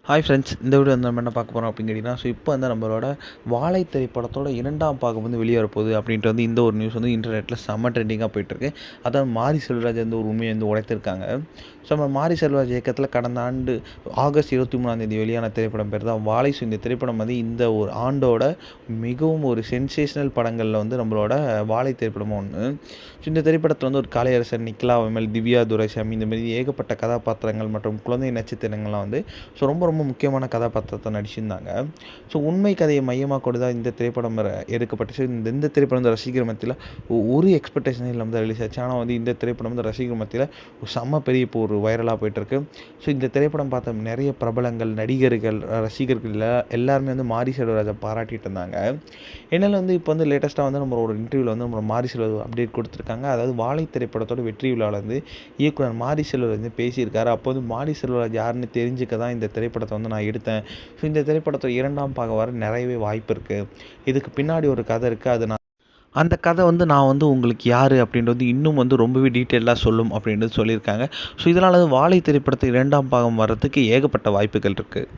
Hi friends, இந்த video வந்து நம்ம என்ன பார்க்க போகிறோம் அப்படின்னு கேட்டிங்கன்னா, இப்போ வந்து நம்மளோட வாழை திரைப்படத்தோட 2ஆம் பாகம் வந்து வெளியே வரப்போகுது அப்படின்ட்டு வந்து இந்த ஒரு நியூஸ் வந்து இன்டர்நெட்டில் செம்ம ட்ரெண்டிங்காக போயிட்டுருக்கு. அதான் மாரி செல்வராஜ் வந்து ஒரு உண்மையை வந்து உடைத்திருக்காங்க. ஸோ நம்ம மாரி செல்வராஜ் இயக்கத்தில் கடந்த ஆண்டு ஆகஸ்ட் 23ஆம் தேதி வெளியான திரைப்படம் பேர் தான் வாழை. ஸோ இந்த திரைப்படம் வந்து இந்த ஒரு ஆண்டோட மிகவும் ஒரு சென்சேஷனல் படங்களில் வந்து நம்மளோட வாழை திரைப்படமும் ஒன்று. ஸோ இந்த திரைப்படத்தில் வந்து ஒரு கலையரசர், நிக்கிலா விமல், திவ்யா துரைசாமி, இந்த மாதிரி ஏகப்பட்ட கதாபாத்திரங்கள் மற்றும் குழந்தை நட்சத்திரங்கள்லாம் வந்து ஸோ ரொம்ப ரொம்ப முக்கியமான கதாபாத்திரத்தை நடிச்சிருந்தாங்க. ஸோ உண்மை கதையை மையமாக கொண்டு தான் இந்த திரைப்படம் எடுக்கப்பட்டுச்சு. இந்த திரைப்படம் வந்து ரசிகர் மத்தியில் ஒரு எக்ஸ்பெக்டேஷனே இல்லாமல் தான் ரிலீஸ் ஆச்சு. ஆனால் வந்து இந்த திரைப்படம் வந்து ரசிகர் மத்தியில் ஒரு செம்ம பெரிய இப்போ ஒரு வைரலாக போயிட்டுருக்கு. ஸோ இந்த திரைப்படம் பார்த்த நிறைய பிரபலங்கள், நடிகர்கள், ரசிகர்கள் எல்லாருமே வந்து மாரி செல்வராஜை பாராட்டிட்டு இருந்தாங்க. என்னால் வந்து இப்போ வந்து லேட்டஸ்ட்டாக வந்து நம்ம ஒரு இன்டர்வியூவில் வந்து நம்ம மாரி செல்வராஜ் அப்டேட் கொடுத்துருக்காங்க. அதாவது வாழை திரைப்படத்தோட வெற்றி விழாவில் வந்து இயக்குனர் மாரி செல்வராஜ் வந்து பேசியிருக்காரு. அப்போ வந்து மாரி செல்வராஜ் யாருன்னு தெரிஞ்சுக்க தான் இந்த திரைப்படத்தை வந்து நான் எடுத்தேன். ஸோ இந்த திரைப்படத்தை 2ஆம் பாகம் வர நிறையவே வாய்ப்பு இருக்குது. இதுக்கு பின்னாடி ஒரு கதை இருக்குது. அந்த கதை வந்து நான் வந்து உங்களுக்கு யார் அப்படின்றது வந்து இன்னும் வந்து ரொம்பவே டீட்டெயிலாக சொல்லும் அப்படின்றது சொல்லியிருக்காங்க. ஸோ இதனால் வாழை திரைப்படத்தை 2ஆம் பாகம் வர்றதுக்கு ஏகப்பட்ட வாய்ப்புகள் இருக்குது.